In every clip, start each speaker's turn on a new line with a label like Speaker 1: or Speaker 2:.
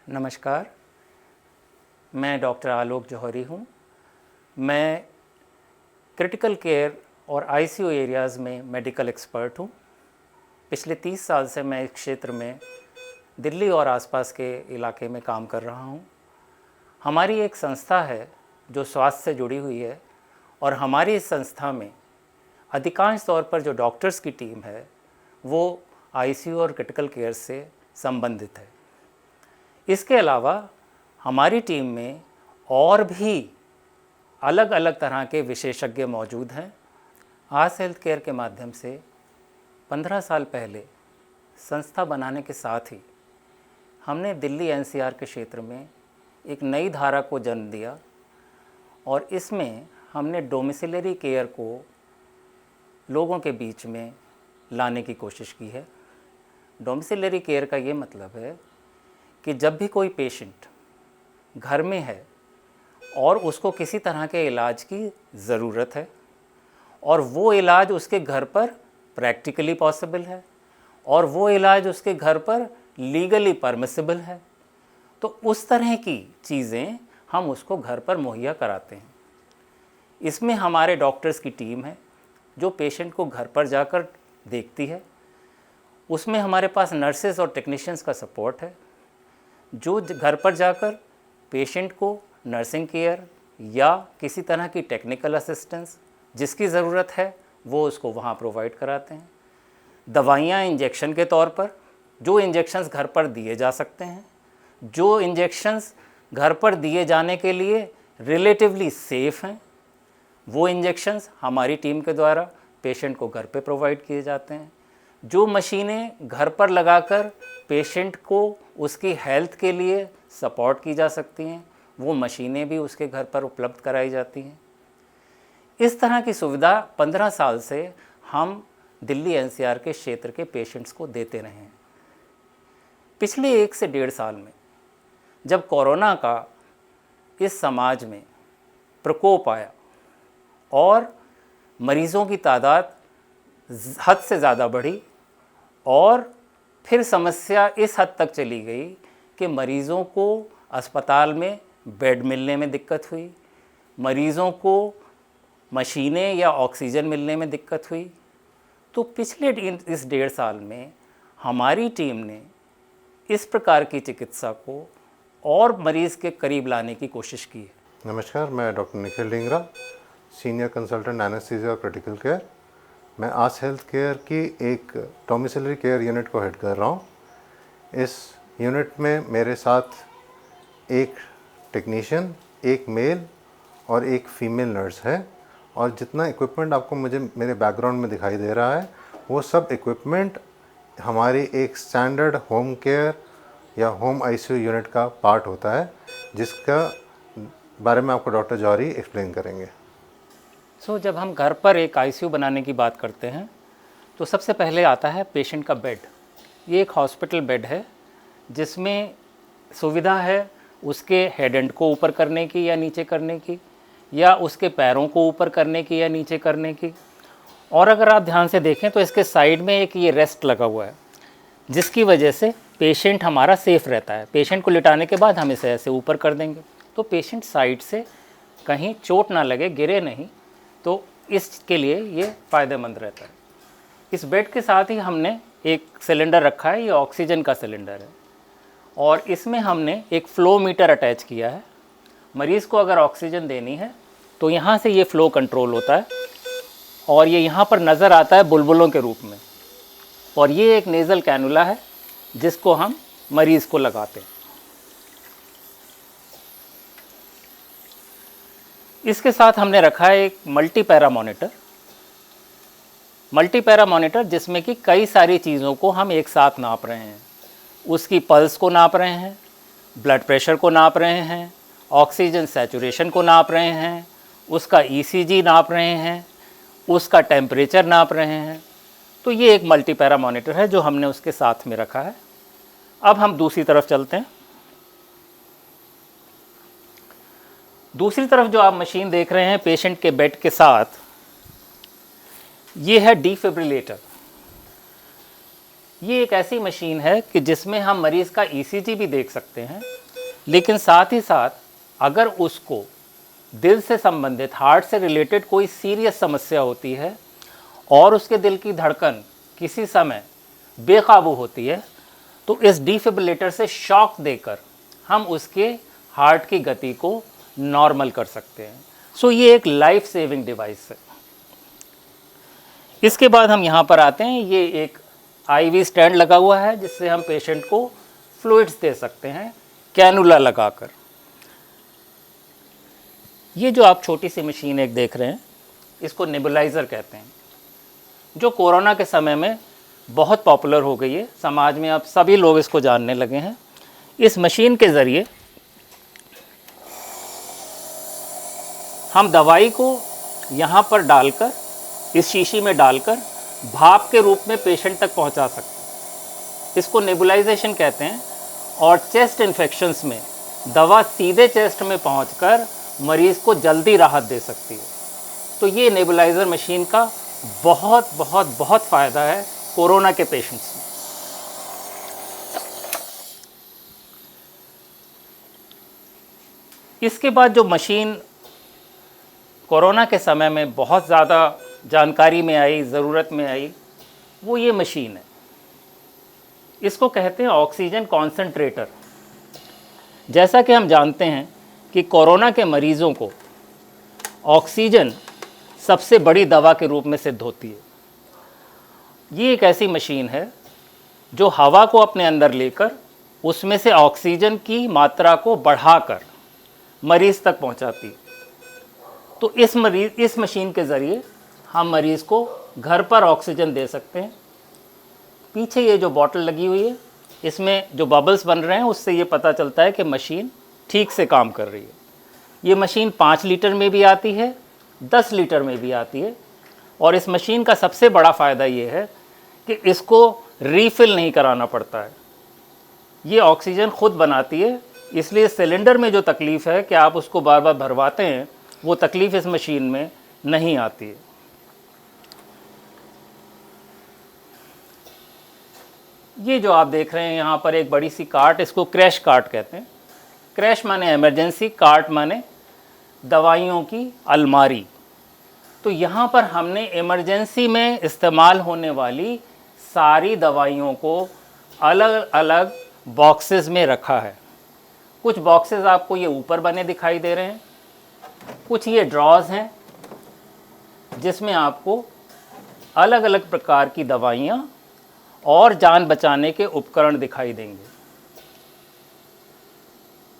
Speaker 1: नमस्कार, मैं डॉक्टर आलोक जौहरी हूँ। मैं क्रिटिकल केयर और आईसीयू एरियाज़ में मेडिकल एक्सपर्ट हूँ। पिछले 30 साल से मैं इस क्षेत्र में दिल्ली और आसपास के इलाके में काम कर रहा हूँ। हमारी एक संस्था है जो स्वास्थ्य से जुड़ी हुई है और हमारी इस संस्था में अधिकांश तौर पर जो डॉक्टर्स की टीम है वो आईसीयू और क्रिटिकल केयर से संबंधित है। इसके अलावा हमारी टीम में और भी अलग अलग तरह के विशेषज्ञ मौजूद हैं। आस हेल्थ केयर के माध्यम से 15 साल पहले संस्था बनाने के साथ ही हमने दिल्ली एनसीआर के क्षेत्र में एक नई धारा को जन्म दिया और इसमें हमने डोमिसिलरी केयर को लोगों के बीच में लाने की कोशिश की है। डोमिसिलरी केयर का ये मतलब है कि जब भी कोई पेशेंट घर में है और उसको किसी तरह के इलाज की ज़रूरत है और वो इलाज उसके घर पर प्रैक्टिकली पॉसिबल है और वो इलाज उसके घर पर लीगली परमिसिबल है, तो उस तरह की चीज़ें हम उसको घर पर मुहैया कराते हैं। इसमें हमारे डॉक्टर्स की टीम है जो पेशेंट को घर पर जाकर देखती है। उसमें हमारे पास नर्सेस और टेक्नीशियंस का सपोर्ट है जो घर पर जाकर पेशेंट को नर्सिंग केयर या किसी तरह की टेक्निकल असिस्टेंस जिसकी ज़रूरत है वो उसको वहाँ प्रोवाइड कराते हैं। दवाइयाँ इंजेक्शन के तौर पर, जो इंजेक्शंस घर पर दिए जा सकते हैं, जो इंजेक्शंस घर पर दिए जाने के लिए रिलेटिवली सेफ़ हैं, वो इंजेक्शंस हमारी टीम के द्वारा पेशेंट को घर पे प्रोवाइड किए जाते हैं। जो मशीनें घर पर लगाकर पेशेंट को उसकी हेल्थ के लिए सपोर्ट की जा सकती हैं, वो मशीनें भी उसके घर पर उपलब्ध कराई जाती हैं। इस तरह की सुविधा 15 साल से हम दिल्ली एनसीआर के क्षेत्र के पेशेंट्स को देते रहे हैं। पिछले 1 से 1.5 साल में जब कोरोना का इस समाज में प्रकोप आया और मरीज़ों की तादाद हद से ज़्यादा बढ़ी और फिर समस्या इस हद तक चली गई कि मरीज़ों को अस्पताल में बेड मिलने में दिक्कत हुई, मरीज़ों को मशीनें या ऑक्सीजन मिलने में दिक्कत हुई। तो पिछले इस 1.5 साल में हमारी टीम ने इस प्रकार की चिकित्सा को और मरीज़ के करीब लाने की कोशिश की है।
Speaker 2: नमस्कार, मैं doctor Nikhil Dhingra, senior consultant anaesthesia और क्रिटिकल केयर। मैं आस हेल्थ केयर की एक डोमिसिलरी केयर यूनिट को हेड कर रहा हूँ। इस यूनिट में मेरे साथ एक टेक्नीशियन, एक मेल और एक फीमेल नर्स है और जितना इक्विपमेंट आपको मुझे मेरे बैकग्राउंड में दिखाई दे रहा है वो सब इक्विपमेंट हमारी एक स्टैंडर्ड होम केयर या होम आईसीयू यूनिट का पार्ट होता है, जिसका बारे में आपको डॉक्टर जौहरी एक्सप्लेन करेंगे।
Speaker 1: जब हम घर पर एक आईसीयू बनाने की बात करते हैं तो सबसे पहले आता है पेशेंट का बेड। ये एक हॉस्पिटल बेड है जिसमें सुविधा है उसके हेड एंड को ऊपर करने की या नीचे करने की, या उसके पैरों को ऊपर करने की या नीचे करने की। और अगर आप ध्यान से देखें तो इसके साइड में एक ये रेस्ट लगा हुआ है जिसकी वजह से पेशेंट हमारा सेफ़ रहता है। पेशेंट को लिटाने के बाद हम इसे ऐसे ऊपर कर देंगे तो पेशेंट साइड से कहीं चोट ना लगे, गिरे नहीं, तो इसके लिए ये फ़ायदेमंद रहता है। इस बेड के साथ ही हमने एक सिलेंडर रखा है, ये ऑक्सीजन का सिलेंडर है और इसमें हमने एक फ़्लो मीटर अटैच किया है। मरीज़ को अगर ऑक्सीजन देनी है तो यहाँ से ये फ़्लो कंट्रोल होता है और ये यहाँ पर नज़र आता है बुलबुलों के रूप में, और ये एक नेज़ल कैनुला है जिसको हम मरीज़ को लगाते हैं। इसके साथ हमने रखा है एक मल्टीपैरा मॉनिटर जिसमें कि कई सारी चीज़ों को हम एक साथ नाप रहे हैं। उसकी पल्स को नाप रहे हैं, ब्लड प्रेशर को नाप रहे हैं, ऑक्सीजन सैचुरेशन को नाप रहे हैं, उसका ईसीजी नाप रहे हैं, उसका टेम्परेचर नाप रहे हैं। तो ये एक मल्टीपैरा मॉनिटर है जो हमने उसके साथ में रखा है। अब हम दूसरी तरफ चलते हैं। दूसरी तरफ जो आप मशीन देख रहे हैं पेशेंट के बेड के साथ, ये है डिफिब्रिलेटर। ये एक ऐसी मशीन है कि जिसमें हम मरीज़ का ईसीजी भी देख सकते हैं, लेकिन साथ ही साथ अगर उसको दिल से संबंधित, हार्ट से रिलेटेड कोई सीरियस समस्या होती है और उसके दिल की धड़कन किसी समय बेकाबू होती है, तो इस डिफिब्रिलेटर से शॉक देकर हम उसके हार्ट की गति को नॉर्मल कर सकते हैं। सो ये एक लाइफ सेविंग डिवाइस है। इसके बाद हम यहाँ पर आते हैं, ये एक आईवी स्टैंड लगा हुआ है जिससे हम पेशेंट को फ्लूइड्स दे सकते हैं कैनुला लगाकर। ये जो आप छोटी सी मशीन एक देख रहे हैं, इसको नेबुलाइज़र कहते हैं, जो कोरोना के समय में बहुत पॉपुलर हो गई है। समाज में अब सभी लोग इसको जानने लगे हैं। इस मशीन के ज़रिए हम दवाई को यहाँ पर डालकर, इस शीशी में डालकर भाप के रूप में पेशेंट तक पहुँचा सकते हैं। इसको नेबुलाइजेशन कहते हैं। और चेस्ट इन्फेक्शंस में दवा सीधे चेस्ट में पहुँचकर मरीज़ को जल्दी राहत दे सकती है। तो ये नेबुलाइज़र मशीन का बहुत बहुत बहुत फ़ायदा है कोरोना के पेशेंट्स में। इसके बाद जो मशीन कोरोना के समय में बहुत ज़्यादा जानकारी में आई, ज़रूरत में आई, वो ये मशीन है। इसको कहते हैं ऑक्सीजन कॉन्सेंट्रेटर। जैसा कि हम जानते हैं कि कोरोना के मरीज़ों को ऑक्सीजन सबसे बड़ी दवा के रूप में सिद्ध होती है। ये एक ऐसी मशीन है जो हवा को अपने अंदर लेकर उसमें से ऑक्सीजन की मात्रा को बढ़ाकर मरीज़ तक पहुंचाती है। तो इस मशीन के ज़रिए हम मरीज़ को घर पर ऑक्सीजन दे सकते हैं। पीछे ये जो बॉटल लगी हुई है, इसमें जो बबल्स बन रहे हैं उससे ये पता चलता है कि मशीन ठीक से काम कर रही है। ये मशीन 5 लीटर में भी आती है, 10 लीटर में भी आती है। और इस मशीन का सबसे बड़ा फ़ायदा ये है कि इसको रीफ़िल नहीं कराना पड़ता है। ये ऑक्सीजन खुद बनाती है, इसलिए सिलेंडर में जो तकलीफ़ है कि आप उसको बार बार भरवाते हैं, वो तकलीफ़ इस मशीन में नहीं आती है। ये जो आप देख रहे हैं यहाँ पर एक बड़ी सी कार्ट, इसको क्रैश कार्ट कहते हैं। क्रैश माने इमरजेंसी, कार्ट माने दवाइयों की अलमारी। तो यहाँ पर हमने इमरजेंसी में इस्तेमाल होने वाली सारी दवाइयों को अलग अलग बॉक्सेस में रखा है। कुछ बॉक्सेस आपको ये ऊपर बने दिखाई दे रहे हैं, कुछ ये ड्रॉज हैं जिसमें आपको अलग अलग प्रकार की दवाइयाँ और जान बचाने के उपकरण दिखाई देंगे।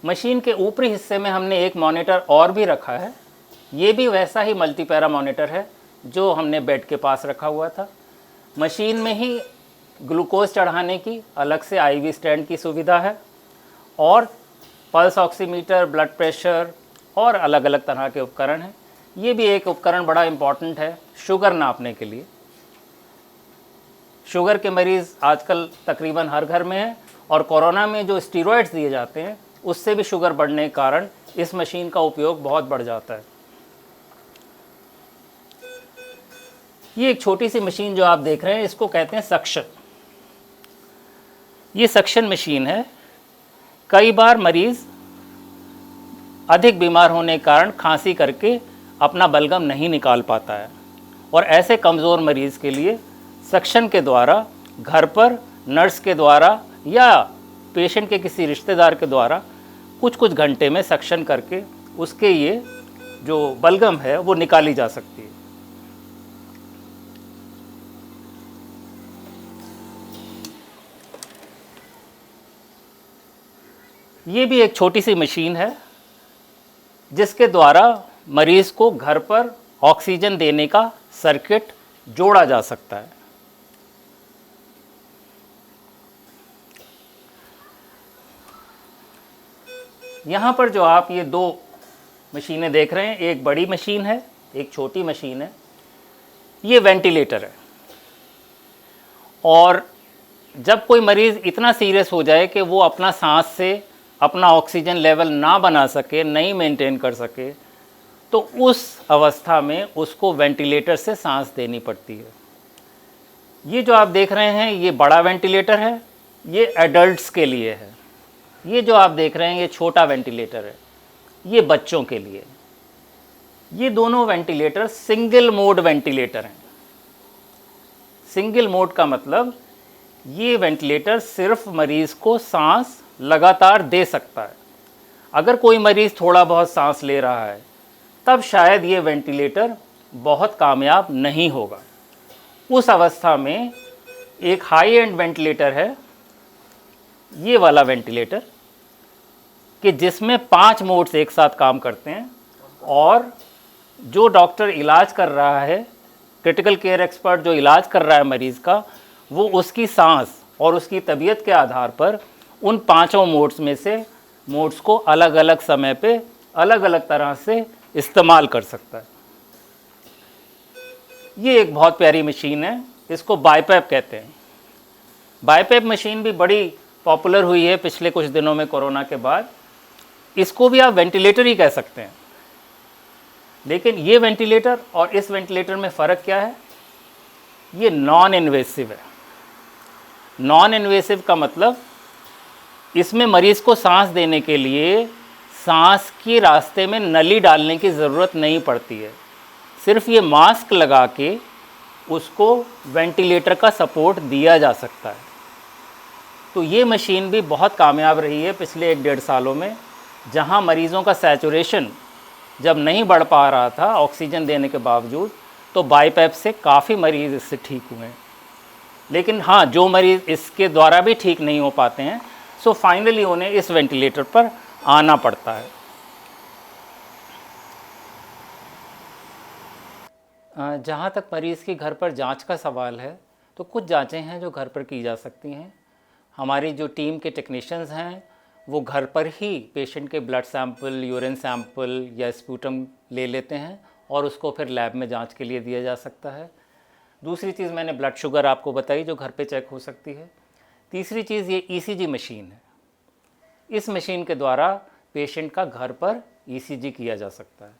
Speaker 1: मशीन के ऊपरी हिस्से में हमने एक मॉनिटर और भी रखा है। ये भी वैसा ही मल्टीपैरा मॉनिटर है जो हमने बेड के पास रखा हुआ था। मशीन में ही ग्लूकोज चढ़ाने की अलग से आईवी स्टैंड की सुविधा है और पल्स ऑक्सीमीटर, ब्लड प्रेशर और अलग अलग तरह के उपकरण हैं। ये भी एक उपकरण बड़ा इम्पॉर्टेंट है शुगर नापने के लिए। शुगर के मरीज़ आजकल तकरीबन हर घर में हैं और कोरोना में जो स्टीरॉयड्स दिए जाते हैं उससे भी शुगर बढ़ने के कारण इस मशीन का उपयोग बहुत बढ़ जाता है। ये एक छोटी सी मशीन जो आप देख रहे हैं, इसको कहते हैं सक्शन। ये सक्शन मशीन है। कई बार मरीज़ अधिक बीमार होने के कारण खांसी करके अपना बलगम नहीं निकाल पाता है और ऐसे कमज़ोर मरीज़ के लिए सक्शन के द्वारा घर पर नर्स के द्वारा या पेशेंट के किसी रिश्तेदार के द्वारा कुछ कुछ घंटे में सक्शन करके उसके ये जो बलगम है वो निकाली जा सकती है। ये भी एक छोटी सी मशीन है जिसके द्वारा मरीज़ को घर पर ऑक्सीजन देने का सर्किट जोड़ा जा सकता है। यहाँ पर जो आप ये 2 मशीनें देख रहे हैं, एक बड़ी मशीन है, एक छोटी मशीन है। ये वेंटिलेटर है और जब कोई मरीज़ इतना सीरियस हो जाए कि वो अपना सांस से अपना ऑक्सीजन लेवल ना बना सके, नहीं मेंटेन कर सके, तो उस अवस्था में उसको वेंटिलेटर से सांस देनी पड़ती है। ये जो आप देख रहे हैं ये बड़ा वेंटिलेटर है, ये एडल्ट्स के लिए है। ये जो आप देख रहे हैं ये छोटा वेंटिलेटर है, ये बच्चों के लिए। ये दोनों वेंटिलेटर सिंगल मोड वेंटिलेटर हैं। सिंगल मोड का मतलब ये वेंटिलेटर सिर्फ मरीज़ को सांस लगातार दे सकता है। अगर कोई मरीज़ थोड़ा बहुत सांस ले रहा है तब शायद ये वेंटिलेटर बहुत कामयाब नहीं होगा। उस अवस्था में एक हाई एंड वेंटिलेटर है, ये वाला वेंटिलेटर, कि जिसमें 5 मोड्स एक साथ काम करते हैं, और जो डॉक्टर इलाज कर रहा है, क्रिटिकल केयर एक्सपर्ट जो इलाज कर रहा है मरीज़ का, वो उसकी सांस और उसकी तबीयत के आधार पर उन 5 मोड्स में से मोड्स को अलग अलग समय पे अलग अलग तरह से इस्तेमाल कर सकता है। ये एक बहुत प्यारी मशीन है, इसको बाईपैप कहते हैं। बाईपैप मशीन भी बड़ी पॉपुलर हुई है पिछले कुछ दिनों में कोरोना के बाद। इसको भी आप वेंटिलेटर ही कह सकते हैं। लेकिन ये वेंटिलेटर और इस वेंटिलेटर में फ़र्क क्या है? ये नॉन इन्वेसिव है। नॉन इन्वेसिव का मतलब इसमें मरीज़ को सांस देने के लिए सांस के रास्ते में नली डालने की ज़रूरत नहीं पड़ती है। सिर्फ ये मास्क लगा के उसको वेंटिलेटर का सपोर्ट दिया जा सकता है। तो ये मशीन भी बहुत कामयाब रही है पिछले 1-1.5 सालों में, जहाँ मरीज़ों का सैचुरेशन जब नहीं बढ़ पा रहा था ऑक्सीजन देने के बावजूद, तो बाईपैप से काफ़ी मरीज़ इससे ठीक हुए हैं। लेकिन हाँ, जो मरीज़ इसके द्वारा भी ठीक नहीं हो पाते हैं, सो फाइनली उन्हें इस वेंटिलेटर पर आना पड़ता है। जहाँ तक मरीज़ की घर पर जांच का सवाल है, तो कुछ जांचें हैं जो घर पर की जा सकती हैं। हमारी जो टीम के टेक्नीशियंस हैं वो घर पर ही पेशेंट के ब्लड सैंपल, यूरिन सैंपल या स्पूटम ले लेते हैं और उसको फिर लैब में जांच के लिए दिया जा सकता है। दूसरी चीज़ मैंने ब्लड शुगर आपको बताई जो घर पे चेक हो सकती है। तीसरी चीज़ ये ईसीजी मशीन है। इस मशीन के द्वारा पेशेंट का घर पर ईसीजी किया जा सकता है।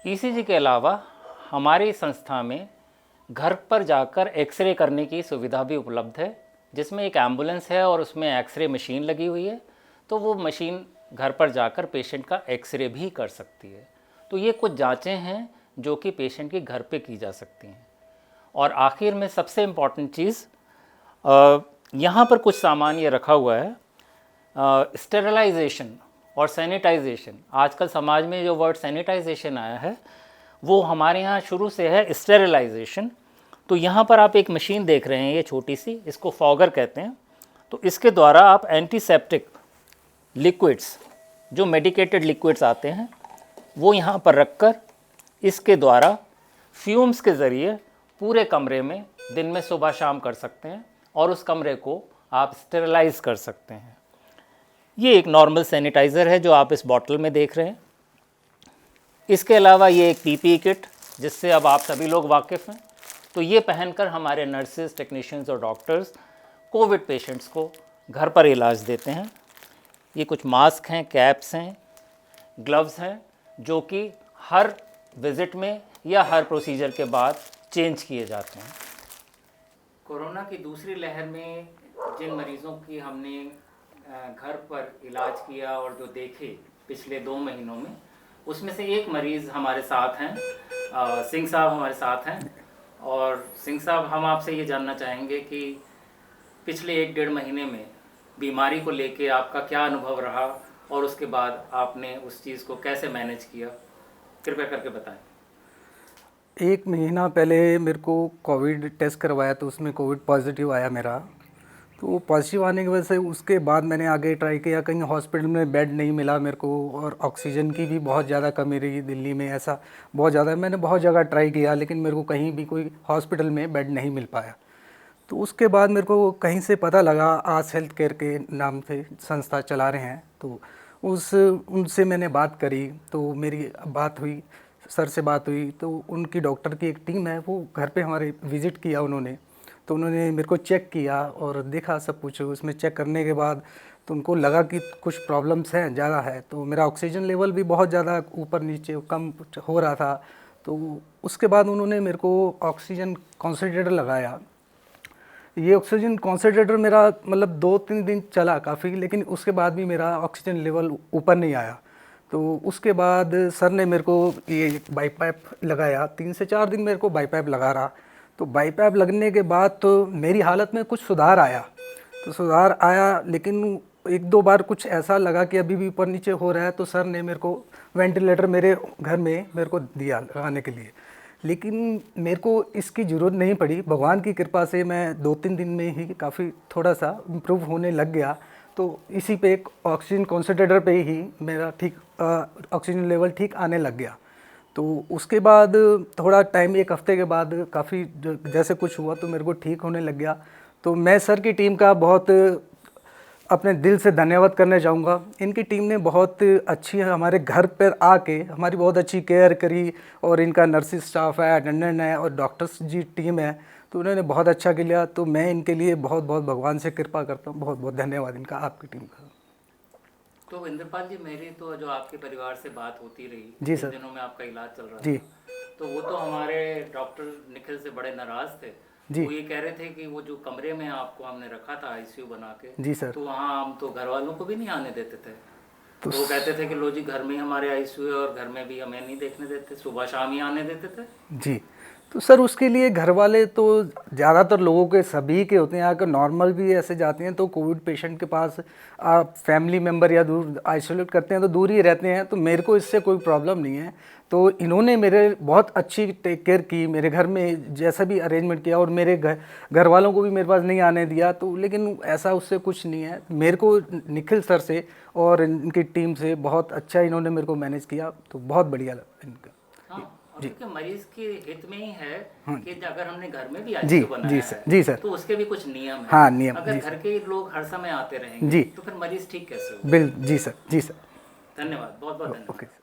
Speaker 1: ईसीजी के अलावा हमारी संस्था में घर पर जाकर एक्सरे करने की सुविधा भी उपलब्ध है, जिसमें एक एम्बुलेंस है और उसमें एक्सरे मशीन लगी हुई है। तो वो मशीन घर पर जाकर पेशेंट का एक्सरे भी कर सकती है। तो ये कुछ जांचें हैं जो कि पेशेंट के घर पे की जा सकती हैं। और आखिर में सबसे इम्पॉर्टेंट चीज़, यहाँ पर कुछ सामान ये रखा हुआ है, स्टेरिलाइजेशन और सैनिटाइजेशन। आजकल समाज में जो वर्ड सैनिटाइजेशन आया है वो हमारे यहाँ शुरू से है स्टेरिलाइजेशन। तो यहाँ पर आप एक मशीन देख रहे हैं, ये छोटी सी, इसको फॉगर कहते हैं। तो इसके द्वारा आप एंटीसेप्टिक लिक्विड्स, जो मेडिकेटेड लिक्विड्स आते हैं, वो यहाँ पर रखकर इसके द्वारा फ्यूम्स के ज़रिए पूरे कमरे में दिन में सुबह शाम कर सकते हैं और उस कमरे को आप स्टेरिलाइज कर सकते हैं। ये एक नॉर्मल सैनिटाइज़र है जो आप इस बॉटल में देख रहे हैं। इसके अलावा ये एक पीपीई किट जिससे अब आप सभी लोग वाकिफ़ हैं। तो ये पहनकर हमारे नर्सेज, टेक्नीशियंस और डॉक्टर्स कोविड पेशेंट्स को घर पर इलाज देते हैं। ये कुछ मास्क हैं, कैप्स हैं, ग्लव्स हैं, जो कि हर विज़िट में या हर प्रोसीजर के बाद चेंज किए जाते हैं। कोरोना की दूसरी लहर में जिन मरीज़ों की हमने घर पर इलाज किया और जो देखे पिछले 2 महीनों में, उसमें से एक मरीज़ हमारे साथ हैं, सिंह साहब हमारे साथ हैं। और सिंह साहब, हम आपसे ये जानना चाहेंगे कि पिछले 1-1.5 महीने में बीमारी को लेके आपका क्या अनुभव रहा और उसके बाद आपने उस चीज़ को कैसे मैनेज किया, कृपया करके बताएं।
Speaker 3: 1 महीना पहले मेरे को कोविड टेस्ट करवाया तो उसमें कोविड पॉजिटिव आया मेरा। तो पॉजिटिव आने की वजह से उसके बाद मैंने आगे ट्राई किया, कहीं हॉस्पिटल में बेड नहीं मिला मेरे को और ऑक्सीजन की भी बहुत ज़्यादा कमी रही दिल्ली में, ऐसा बहुत ज़्यादा। मैंने बहुत जगह ट्राई किया लेकिन मेरे को कहीं भी कोई हॉस्पिटल में बेड नहीं मिल पाया। तो उसके बाद मेरे को कहीं से पता लगा, आस हेल्थ केयर के नाम से संस्था चला रहे हैं, तो उनसे मैंने बात करी। तो मेरी बात हुई, सर से बात हुई, तो उनकी डॉक्टर की एक टीम है, वो घर पे हमारे विज़िट किया उन्होंने। तो उन्होंने मेरे को चेक किया और देखा सब कुछ। उसमें चेक करने के बाद तो उनको लगा कि कुछ प्रॉब्लम्स हैं, ज़्यादा है। तो मेरा ऑक्सीजन लेवल भी बहुत ज़्यादा ऊपर नीचे कम हो रहा था। तो उसके बाद उन्होंने मेरे को ऑक्सीजन कॉन्सेंट्रेटर लगाया। ये ऑक्सीजन कॉन्सेंट्रेटर मेरा मतलब 2-3 दिन चला काफ़ी, लेकिन उसके बाद भी मेरा ऑक्सीजन लेवल ऊपर नहीं आया। तो उसके बाद सर ने मेरे को ये बाईपैप लगाया, 3 से 4 दिन मेरे को बाईपैप लगा रहा। तो बाईपैप लगने के बाद तो मेरी हालत में कुछ सुधार आया, लेकिन 1-2 बार कुछ ऐसा लगा कि अभी भी ऊपर नीचे हो रहा है, तो सर ने मेरे को वेंटिलेटर मेरे घर में मेरे को दिया लगाने के लिए। लेकिन मेरे को इसकी ज़रूरत नहीं पड़ी, भगवान की कृपा से मैं 2-3 दिन में ही काफ़ी थोड़ा सा इम्प्रूव होने लग गया। तो इसी पे एक ऑक्सीजन कॉन्सेंट्रेटर पे ही मेरा ठीक ऑक्सीजन लेवल ठीक आने लग गया। तो उसके बाद थोड़ा टाइम, 1 हफ्ते के बाद काफ़ी जैसे कुछ हुआ तो मेरे को ठीक होने लग गया। तो मैं सर की टीम का बहुत अपने दिल से धन्यवाद करना चाहूँगा। इनकी टीम ने बहुत अच्छी हमारे घर पर आके हमारी बहुत अच्छी केयर करी, और इनका नर्सिस स्टाफ है, अटेंडेंट है और डॉक्टर्स जी टीम है, तो उन्होंने बहुत अच्छा किया। तो मैं इनके लिए बहुत बहुत भगवान से कृपा करता हूँ। बहुत बहुत धन्यवाद इनका, आपकी टीम का।
Speaker 1: तो इंद्रपाल जी, मेरी तो जो आपके परिवार से बात होती रही
Speaker 3: जी
Speaker 1: जिन
Speaker 3: सर।
Speaker 1: दिनों में आपका इलाज चल रहा
Speaker 3: जी
Speaker 1: था, तो वो तो हमारे डॉक्टर निखिल से बड़े नाराज थे।
Speaker 3: जी।
Speaker 1: वो ये कह रहे थे कि वो जो कमरे में आपको हमने रखा था आईसीयू बना के,
Speaker 3: जी सर।
Speaker 1: तो वहाँ हम तो घर वालों को भी नहीं आने देते थे। तो वो कहते थे कि लो जी, घर में ही हमारे आईसीयू है और घर में भी हमें नहीं देखने देते, सुबह शाम ही आने देते थे।
Speaker 3: जी। तो सर उसके लिए घर वाले तो ज़्यादातर लोगों के सभी के होते हैं, अगर नॉर्मल भी ऐसे जाते हैं तो कोविड पेशेंट के पास आप फैमिली मेम्बर या दूर आइसोलेट करते हैं तो दूर ही रहते हैं। तो मेरे को इससे कोई प्रॉब्लम नहीं है। तो इन्होंने मेरे बहुत अच्छी टेक केयर की, मेरे घर में जैसा भी अरेंजमेंट किया, और मेरे घर वालों को भी मेरे पास नहीं आने दिया। तो लेकिन ऐसा उससे कुछ नहीं है, मेरे को निखिल सर से और इनकी टीम से बहुत अच्छा इन्होंने मेरे को मैनेज किया। तो बहुत बढ़िया लगा इनका।
Speaker 1: हाँ, और क्योंकि मरीज के हित में ही है कि अगर हमने घर में भी
Speaker 3: जी
Speaker 1: आईसीयू बनाया
Speaker 3: जी सर। जी सर।
Speaker 1: तो उसके भी कुछ नियम है।
Speaker 3: हाँ, नियम।
Speaker 1: अगर
Speaker 3: जी
Speaker 1: घर के लोग हर समय आते रहेंगे
Speaker 3: जी।
Speaker 1: तो फिर मरीज ठीक कैसे होगा?
Speaker 3: बिल जी सर। जी सर।
Speaker 1: धन्यवाद, बहुत बहुत धन्यवाद।
Speaker 3: ओके।